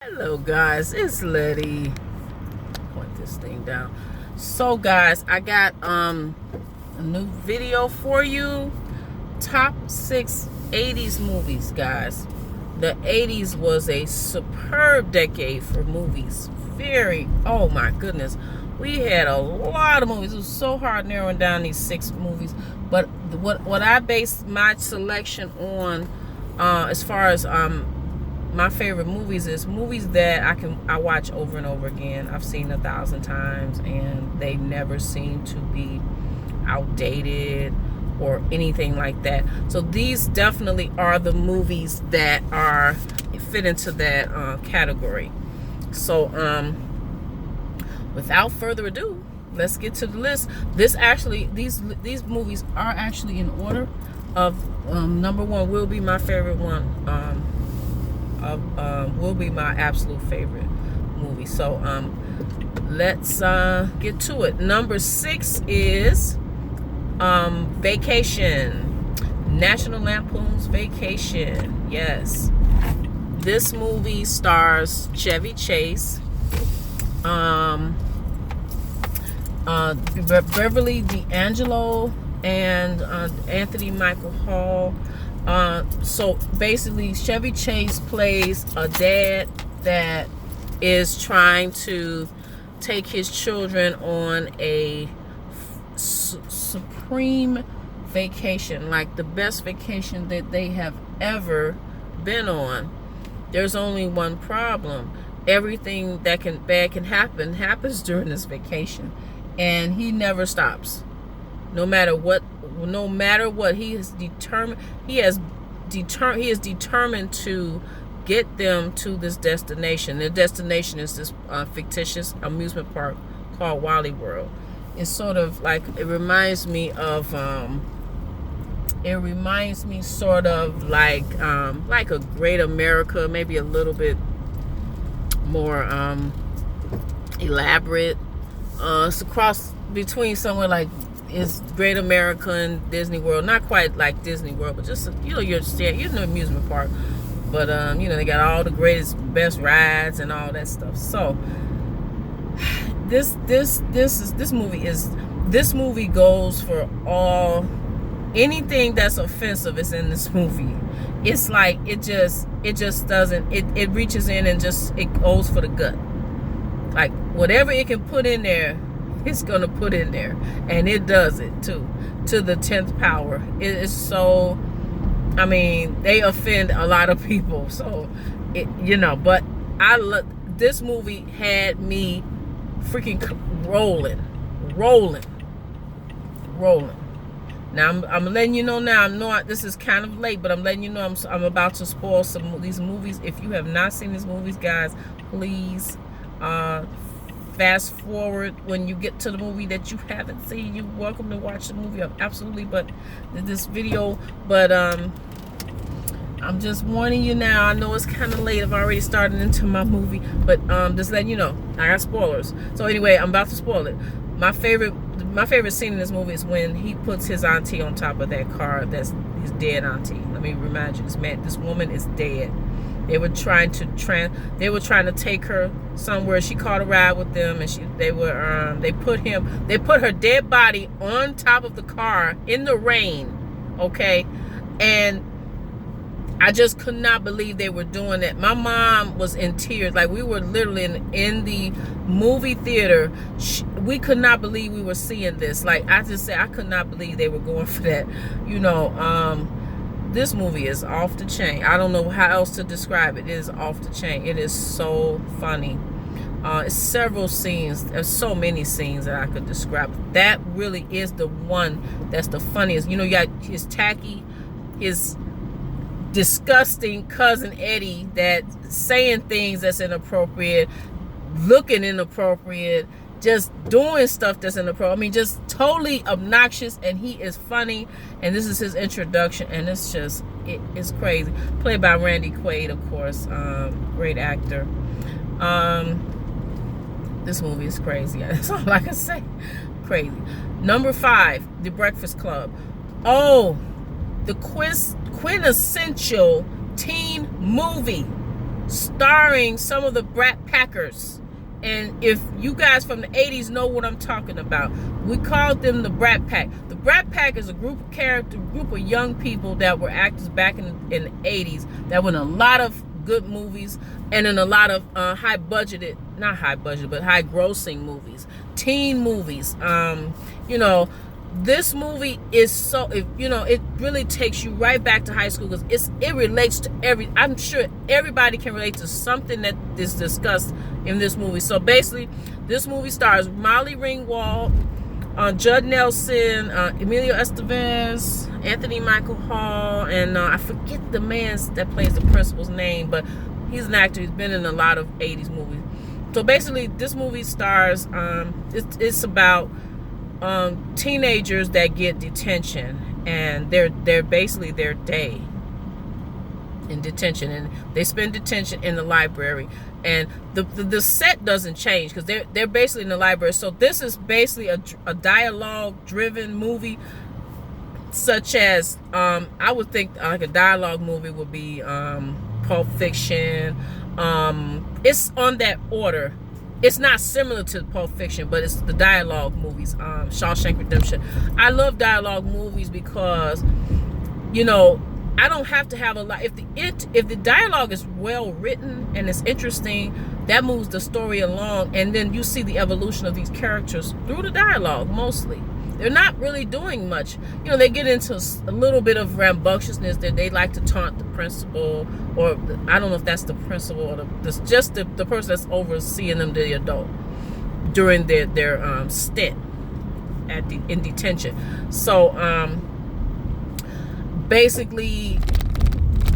Hello guys, it's Letty. Point this thing down. So guys, I got a new video for you. Top 6 80s movies, guys. The 80s was a superb decade for movies. Oh my goodness. We had a lot of movies. It was so hard narrowing down these 6 movies. But what I based my selection on, as far as my favorite movies, is movies that I watch over and over again. I've seen 1,000 times and they never seem to be outdated or anything like that. So these definitely are the movies that fit into that category. So without further ado, let's get to the list. These movies are actually in order of number 1 will be my favorite one. Will be my absolute favorite movie. So let's get to it. Number 6 is Vacation. National Lampoon's Vacation. Yes, this movie stars Chevy Chase, Beverly D'Angelo, and Anthony Michael Hall. So basically, Chevy Chase plays a dad that is trying to take his children on a supreme vacation, like the best vacation that they have ever been on. There's only one problem. Everything that bad can happen happens during this vacation, and he never stops. No matter what, he is determined. He is determined to get them to this destination. Their destination is this fictitious amusement park called Wally World. It's sort of like, it reminds me sort of like a Great America, maybe a little bit more elaborate. It's a cross between somewhere like is Great America and Disney World. Not quite like Disney World, but just, you're in an amusement park. But they got all the best rides and all that stuff. So this movie goes for all. Anything that's offensive is in this movie. It's like it just doesn't, it reaches in and it goes for the gut. Like whatever it can put in there, it's gonna put in there, and it does it too, to the 10th power. It is so, they offend a lot of people. So but this movie had me freaking rolling. Now I'm letting you know now. I'm not. This is kind of late, but I'm letting you know I'm about to spoil some of these movies. If you have not seen these movies, guys, please fast forward when you get to the movie that you haven't seen. You're welcome to watch the movie, absolutely. But this video, I'm just warning you now. I know it's kind of late. I've already started into my movie, but just letting you know, I got spoilers. So anyway, I'm about to spoil it. My favorite scene in this movie is when he puts his auntie on top of that car. That's his dead auntie. Let me remind you, this woman is dead. They were trying to take her somewhere. She caught a ride with them, and they put her dead body on top of the car in the rain. Okay, and I just could not believe they were doing that. My mom was in tears. Like, we were literally in the movie theater. We could not believe we were seeing this. Like, I just said, I could not believe they were going for that. This movie is off the chain. I don't know how else to describe it. It is off the chain. It is so funny. It's several scenes. There's so many scenes that I could describe. That really is the one that's the funniest. You got his disgusting cousin Eddie that saying things that's inappropriate, looking inappropriate, just doing stuff that's inappropriate. Just totally obnoxious, and he is funny, and this is his introduction, and it's crazy. Played by Randy Quaid, of course. Great actor. This movie is crazy. That's all I can say. Crazy. Number 5, The Breakfast Club. Oh, the quintessential teen movie. starring some of the Brat Packers. And if you guys from the 80s know what I'm talking about, we called them the Brat Pack. The Brat Pack is a group of young people that were actors back in the 80s that were in a lot of good movies and in a lot of not high budgeted, but high grossing movies, teen movies. This movie is so, it really takes you right back to high school because it relates to I'm sure everybody can relate to something that is discussed in this movie. So basically, this movie stars Molly Ringwald, Judd Nelson, Emilio Estevez, Anthony Michael Hall, and I forget the man that plays the principal's name, but he's an actor. He's been in a lot of 80s movies. So basically, this movie stars, it's about teenagers that get detention, and they're basically their day in detention, and they spend detention in the library, and the set doesn't change because they're basically in the library. So this is basically a dialogue driven movie, such as I would think like a dialogue movie would be Pulp Fiction. It's on that order. It's not similar to Pulp Fiction, but it's the dialogue movies. Shawshank Redemption. I love dialogue movies because, I don't have to have a lot. If the dialogue is well written and it's interesting, that moves the story along, and then you see the evolution of these characters through the dialogue. Mostly, they're not really doing much. They get into a little bit of rambunctiousness that they like to taunt the principal, or I don't know if that's the principal or the person that's overseeing them, the adult, during their stint in detention. So basically,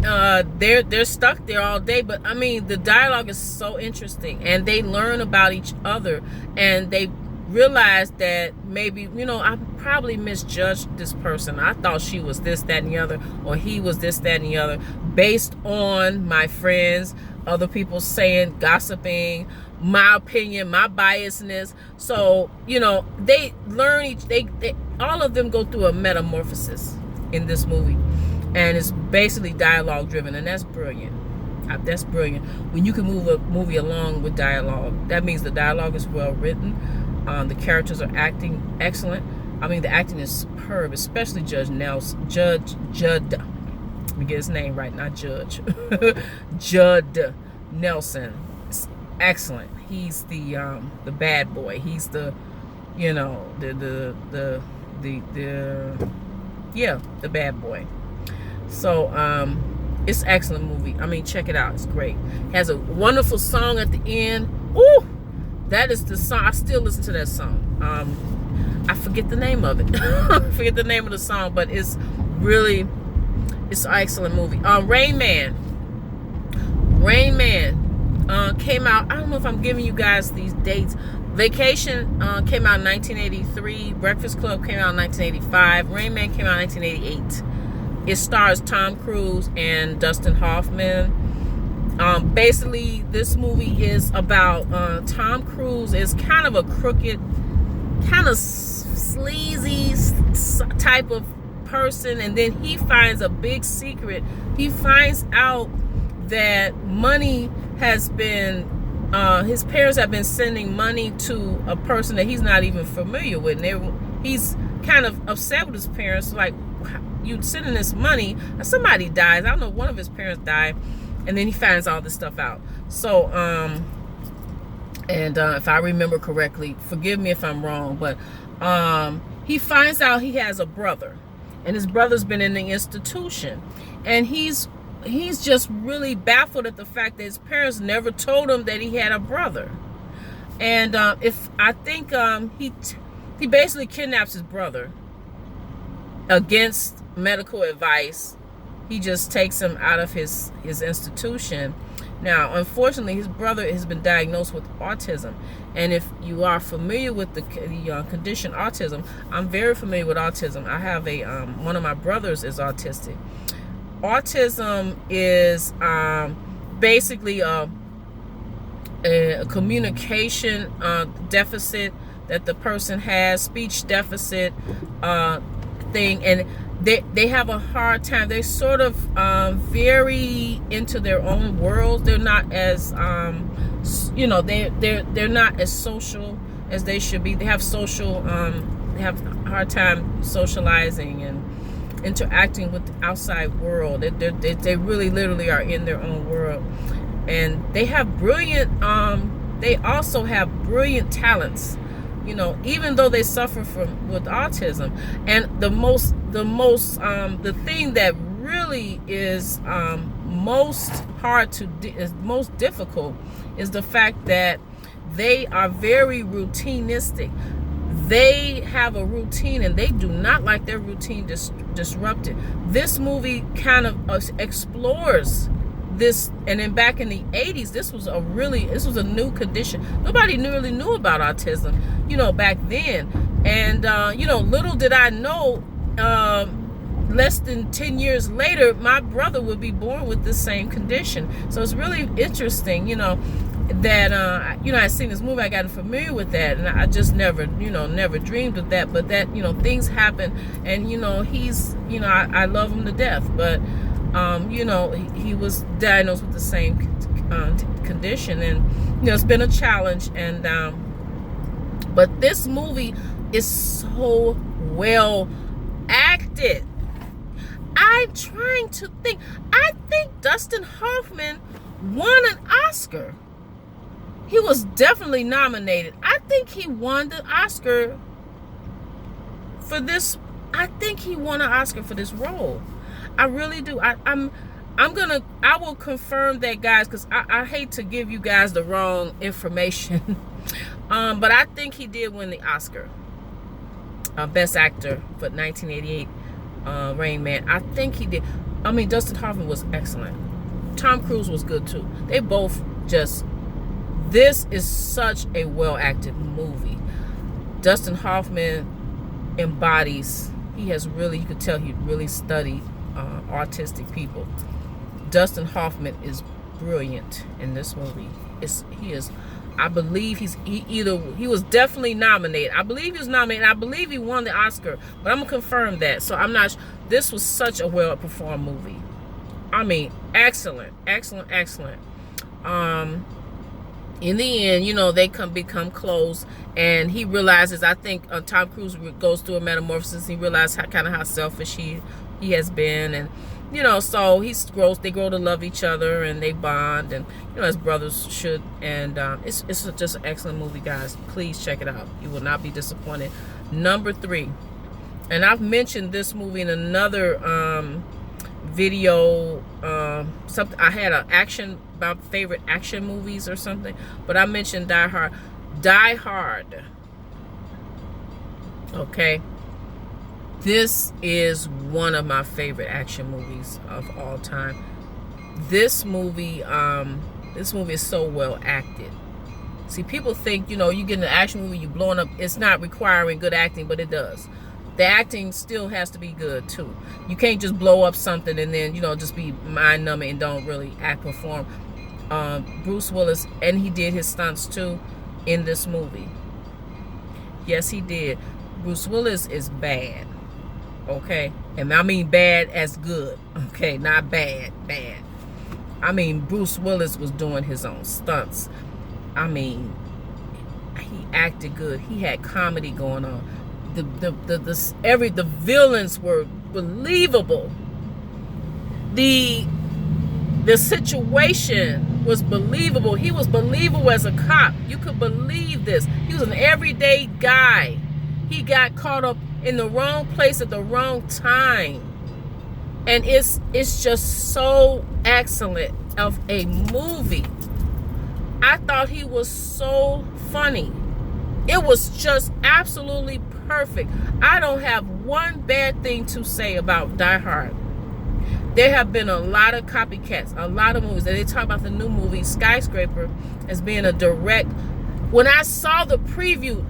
they're stuck there all day. But I mean, the dialogue is so interesting, and they learn about each other, and they realize that maybe, I probably misjudged this person. I thought she was this, that, and the other, or he was this, that, and the other, based on my friends, other people saying, gossiping, my opinion, my biasness. So, they learn all of them go through a metamorphosis in this movie, and it's basically dialogue driven, and that's brilliant. That's brilliant. When you can move a movie along with dialogue, that means the dialogue is well written. The characters are acting excellent. I mean, the acting is superb, especially Judd. Let me get his name right, not Judge. Judd Nelson. It's excellent. He's the bad boy. He's the bad boy. So it's an excellent movie. I mean, check it out. It's great. It has a wonderful song at the end. Ooh! That is the song. I still listen to that song. I forget the name of it. I forget the name of the song, but it's an excellent movie. Rain Man came out. I don't know if I'm giving you guys these dates. Vacation came out in 1983. Breakfast Club came out in 1985. Rain Man came out in 1988. It stars Tom Cruise and Dustin Hoffman. Basically, this movie is about Tom Cruise is kind of a crooked, kind of sleazy type of person, and then he finds a big secret. He finds out that money has been, his parents have been sending money to a person that he's not even familiar with, and he's kind of upset with his parents, like, you sending this money, and somebody dies. I don't know, one of his parents died. And then he finds all this stuff out. So, if I remember correctly, forgive me if I'm wrong, but he finds out he has a brother, and his brother's been in the institution, and he's just really baffled at the fact that his parents never told him that he had a brother. And he basically kidnaps his brother against medical advice. He just takes him out of his institution. Now, unfortunately, his brother has been diagnosed with autism. And if you are familiar with the condition autism, I'm very familiar with autism. I have one of my brothers is autistic. Autism is basically a communication deficit that the person has, speech deficit thing, and they have a hard time. They're sort of very into their own world. They're not as they're not as social as they should be. They have they have a hard time socializing and interacting with the outside world. They really literally are in their own world, and they have brilliant. They also have brilliant talents. Even though they suffer with autism. And the thing that really is most difficult is the fact that they are very routinistic. They have a routine, and they do not like their routine disrupted. This movie kind of explores this. And then back in the 80s, this was a new condition. Nobody really knew about autism, back then. And little did I know, less than 10 years later, my brother would be born with the same condition. So it's really interesting, that I seen this movie. I got familiar with that, and I just never dreamed of that. But that things happen, and he's I love him to death, but he was diagnosed with the same condition, and it's been a challenge. And but this movie is so well acted. I'm trying to think. I think Dustin Hoffman won an Oscar. He was definitely nominated. I think he won the Oscar for this. I think he won an Oscar for this role. I really do. I will confirm that, guys, because I hate to give you guys the wrong information. But I think he did win the Oscar. Best Actor for 1988 Rain Man. I think he did. Dustin Hoffman was excellent. Tom Cruise was good too. They both just... This is such a well-acted movie. Dustin Hoffman embodies... you could tell he really studied autistic people. Dustin Hoffman is brilliant in this movie. I believe he was definitely nominated. I believe he was nominated. I believe he won the Oscar, but I'm gonna confirm that. So I'm not. This was such a well-performed movie. Excellent. In the end, they become close, and he realizes. I think Tom Cruise goes through a metamorphosis. He realizes how selfish he has been, and so they grow to love each other, and they bond, and as brothers should. And it's just an excellent movie, guys. Please check it out. You will not be disappointed. Number 3, and I've mentioned this movie in another video. Something I had an action about favorite action movies or something, but I mentioned Die Hard. Okay. This is one of my favorite action movies of all time. This movie is so well acted. See, people think, you get an action movie, you blowing up. It's not requiring good acting, but it does. The acting still has to be good too. You can't just blow up something and then, just be mind-numbing and don't really perform. Bruce Willis, and he did his stunts too in this movie. Yes, he did. Bruce Willis is bad. Okay, and bad as good. Okay, not bad. Bruce Willis was doing his own stunts. He acted good. He had comedy going on. The villains were believable. The situation was believable. He was believable as a cop. You could believe this. He was an everyday guy. He got caught up in the wrong place at the wrong time, and it's just so excellent of a movie. I thought he was so funny. It was just absolutely perfect. I don't have one bad thing to say about Die Hard. There have been a lot of copycats, a lot of movies, and they talk about the new movie Skyscraper as being a direct. When I saw the preview,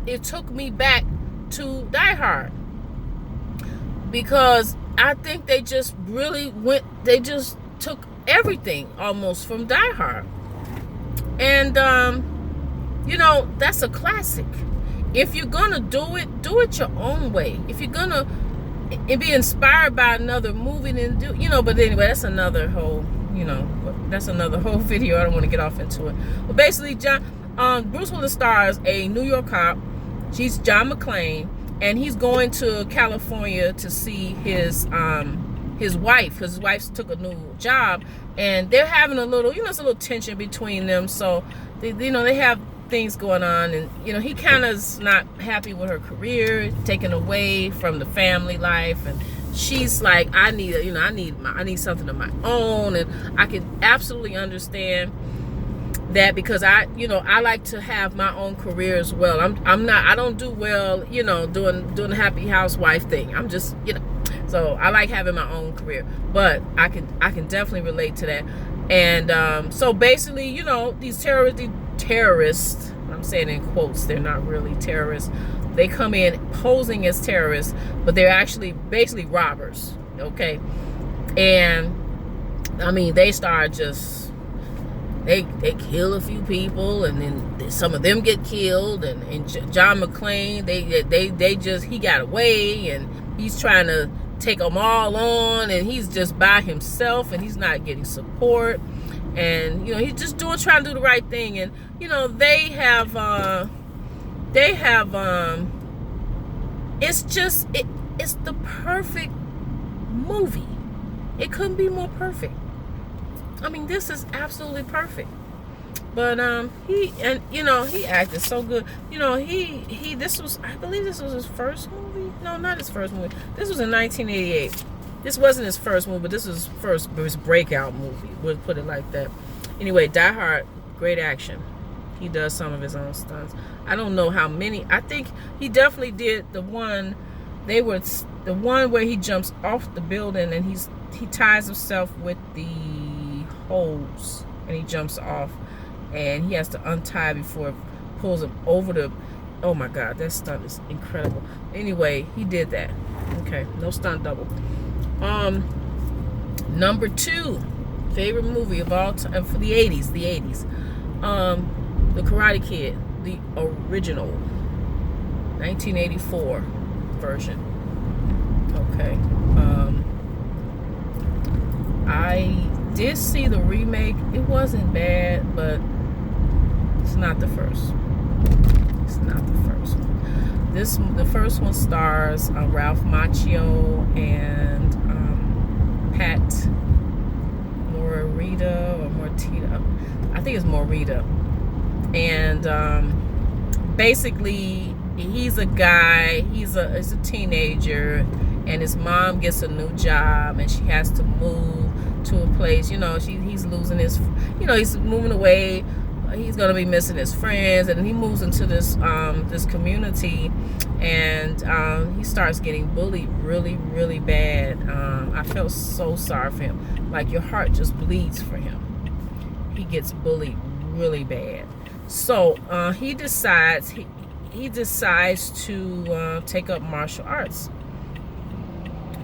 it took me back to Die Hard, because I think they just took everything almost from Die Hard. And that's a classic. If you're gonna do it your own way. If you're gonna and be inspired by another movie and do, you know. But anyway, that's another whole, you know, that's another whole video. I don't want to get off into it. But basically, Bruce Willis stars a New York cop. She's John McClane, and he's going to California to see his wife, because his wife took a new job, and they're having a little, you know, it's a little tension between them. So they, you know, they have things going on, and you know, he kind of is not happy with her career, taken away from the family life, and she's like, I need, you know, I need something of my own. And I can absolutely understand that, because I, you know, I like to have my own career as well. I don't do well, you know, doing the happy housewife thing. I'm just, you know, so I like having my own career, but I can definitely relate to that. And so basically, you know, these terrorists, I'm saying in quotes, they're not really terrorists. They come in posing as terrorists, but they're actually basically robbers, okay? And I mean, they start just, they kill a few people, and then some of them get killed, and John McClane, they just, he got away, and he's trying to take them all on, and he's just by himself, and he's not getting support. And you know, he's just trying to do the right thing. And you know, they have it's just, it's the perfect movie. It couldn't be more perfect. I mean, this is absolutely perfect. But he acted so good. You know, this was, I believe this was his first movie. No, not his first movie. This was in 1988. This wasn't his first movie, but this was his breakout movie. We'll put it like that. Anyway, Die Hard, great action. He does some of his own stunts. I don't know how many. I think he definitely did the one. The one where he jumps off the building and he ties himself with the hose and he jumps off, and he has to untie before it pulls him over the. Oh my God, that stunt is incredible. Anyway, he did that. Okay, no stunt double. Number 2 favorite movie of all time for the 80s. The Karate Kid, the original 1984 version. Okay. I did see the remake. It wasn't bad, but it's not the first. It's not the first one. The first one stars Ralph Macchio and Pat Morita. I think it's Morita. And basically, he's a guy. He's a teenager, and his mom gets a new job, and she has to move to a place. You know, he's losing his. You know, he's moving away. He's gonna be missing his friends, and he moves into this community, and he starts getting bullied really, really bad. I felt so sorry for him. Like, your heart just bleeds for him. He gets bullied really bad. So he decides to take up martial arts.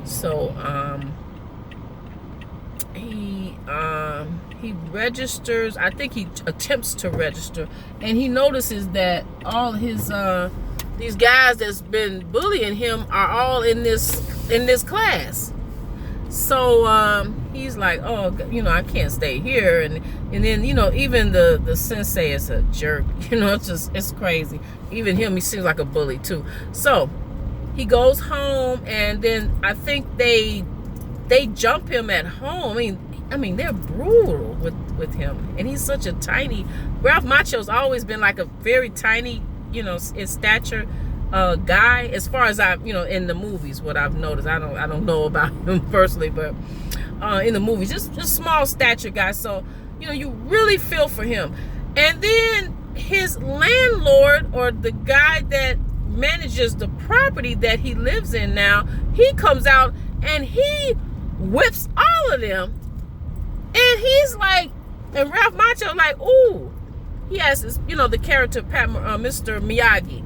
So he registers. I think he attempts to register, and he notices that all his these guys that's been bullying him are all in this class. So he's like, oh, you know, I can't stay here. And then, you know, even the sensei is a jerk. You know, it's crazy. Even him, he seems like a bully too. So he goes home, and then I think they jump him at home. I mean, they're brutal with him, and he's such a tiny. Ralph Macchio's always been like a very tiny, you know, in stature guy. As far as in the movies, what I've noticed, I don't know about him personally, but in the movies, just small stature guy. So you know, you really feel for him. And then his landlord, or the guy that manages the property that he lives in now, he comes out and he whips all of them. And he's like, and Ralph Macchio like, ooh, he has this, you know, the character Mr. Miyagi.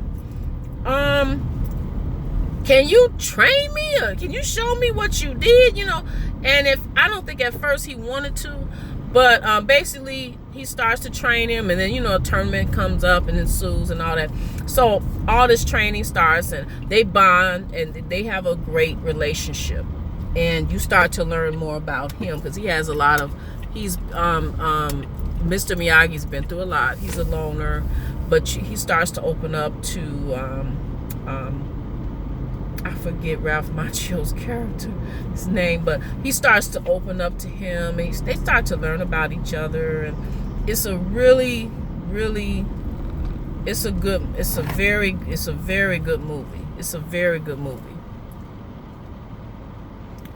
Can you train me, or can you show me what you did, you know? And I don't think at first he wanted to, but basically he starts to train him, and then, you know, a tournament comes up and ensues and all that. So all this training starts, and they bond, and they have a great relationship. And you start to learn more about him, because he has a lot of, Mr. Miyagi's been through a lot. He's a loner, but he starts to open up to, I forget Ralph Macchio's character, his name, but he starts to open up to him, and they start to learn about each other. And it's a really, really, it's a very good movie. It's a very good movie.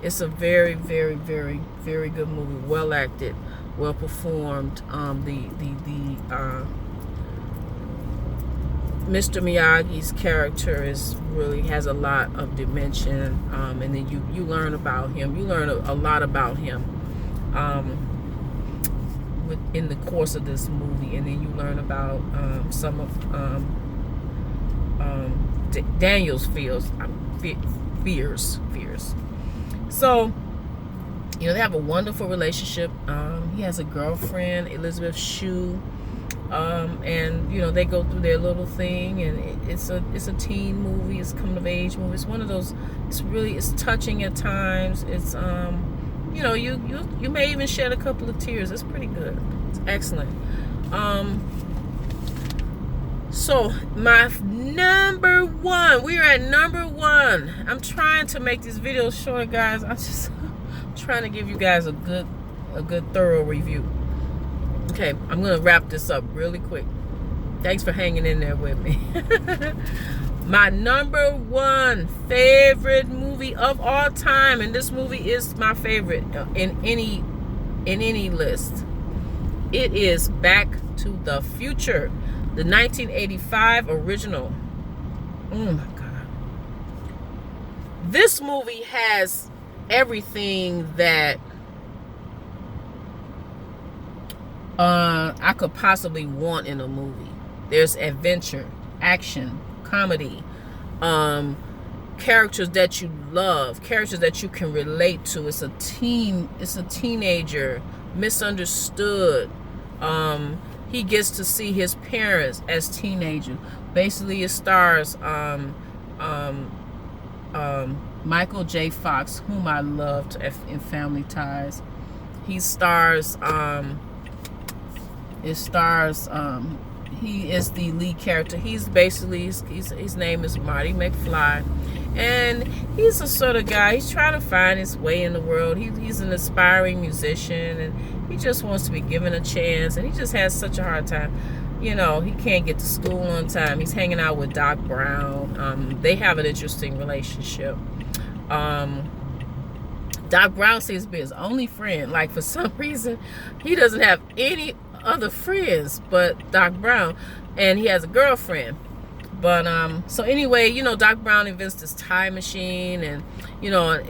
It's a very, very, very, very good movie. Well acted, well performed. Mr. Miyagi's character really has a lot of dimension, and then you learn about him. You learn a lot about him in the course of this movie, and then you learn about some of Daniel's fears. So, you know, they have a wonderful relationship. He has a girlfriend, Elizabeth Shue. And you know, they go through their little thing, and it's a teen movie. It's coming of age movie. It's one of those. It's touching at times. It's you know, you may even shed a couple of tears. It's pretty good. It's excellent. So my number one, we are at number one. I'm trying to make these videos shorter, guys. I'm just trying to give you guys a good thorough review. Okay, I'm gonna wrap this up really quick. Thanks for hanging in there with me. My number one favorite movie of all time, and this movie is my favorite in any list. It is Back to the Future, the 1985 original. Oh my God. This movie has everything that I could possibly want in a movie. There's adventure, action, comedy, characters that you love, characters that you can relate to. It's a teenager, misunderstood. He gets to see his parents as teenagers. Basically, it stars Michael J. Fox, whom I loved in Family Ties. He stars he is the lead character. He's basically, his name is Marty McFly, and he's a sort of guy, he's trying to find his way in the world. He's an aspiring musician, and he just wants to be given a chance, and he just has such a hard time. You know, he can't get to school on time. He's hanging out with Doc Brown. They have an interesting relationship. Doc Brown seems to be his only friend. Like, for some reason, he doesn't have any other friends but Doc Brown, and he has a girlfriend. But so anyway, you know, Doc Brown invents this time machine, and you know,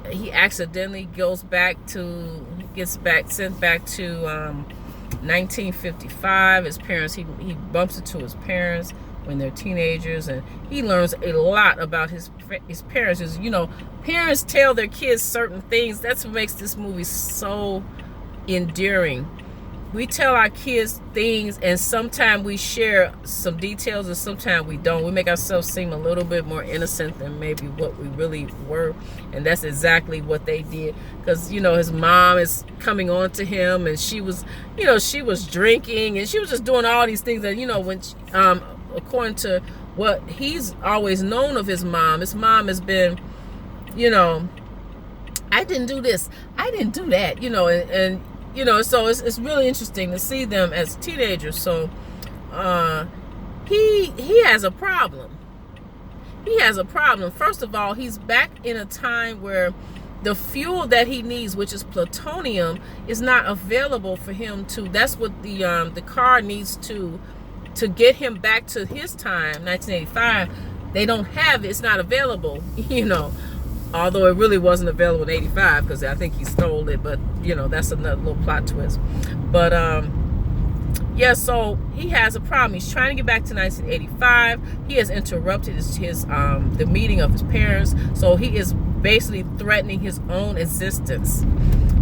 he accidentally sent back to 1955. His parents, he bumps into his parents when they're teenagers, and he learns a lot about his parents. Is, you know, parents tell their kids certain things. That's what makes this movie so endearing. We tell our kids things, and sometimes we share some details, and sometimes we don't. We make ourselves seem a little bit more innocent than maybe what we really were, and that's exactly what they did. Because, you know, his mom is coming on to him, and she was, you know, she was drinking, and she was just doing all these things that, you know, when according to what he's always known of his mom has been, you know, I didn't do this, I didn't do that, you know, and you know, so it's really interesting to see them as teenagers. So he has a problem. He has a problem. First of all, he's back in a time where the fuel that he needs, which is plutonium, is not available for him to. That's what the car needs to get him back to his time, 1985. They don't have it. It's not available, you know. Although it really wasn't available in 85, because I think he stole it, but you know, that's another little plot twist. But yeah, so he has a problem. He's trying to get back to 1985. He has interrupted his the meeting of his parents, so he is basically threatening his own existence.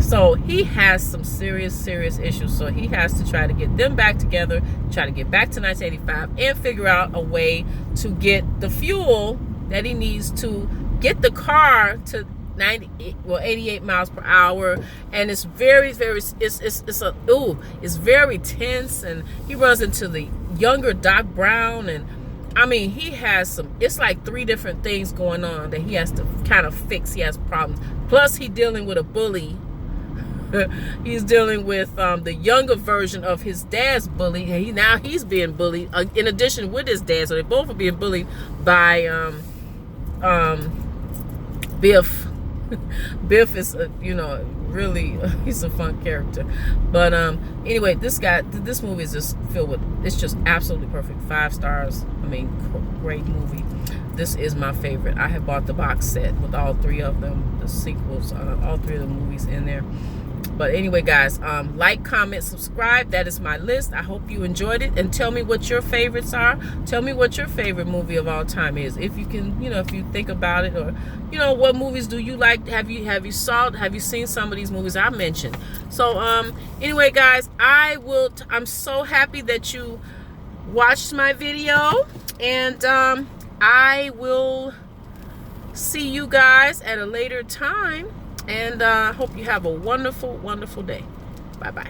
So he has some serious issues. So he has to try to get them back together, try to get back to 1985, and figure out a way to get the fuel that he needs to get the car to 88 miles per hour. And it's very it's very tense. And he runs into the younger Doc Brown, and I mean, he has some, it's like 3 different things going on that he has to kind of fix. He has problems. Plus, he's dealing with a bully. He's dealing with the younger version of his dad's bully. Now he's being bullied in addition with his dad. So they both are being bullied by Biff. Biff is, really, he's a fun character. But anyway, this movie is just filled with, it's just absolutely perfect. 5 stars. I mean, great movie. This is my favorite. I have bought the box set with all 3 of them, the sequels, all 3 of the movies in there. But anyway, guys, like, comment, subscribe. That is my list. I hope you enjoyed it, and tell me what your favorites are. Tell me what your favorite movie of all time is, if you can, if you think about it, or what movies do you like? Have you seen some of these movies I mentioned? So anyway, guys, I'm so happy that you watched my video, and I will see you guys at a later time. And I hope you have a wonderful day. Bye-bye.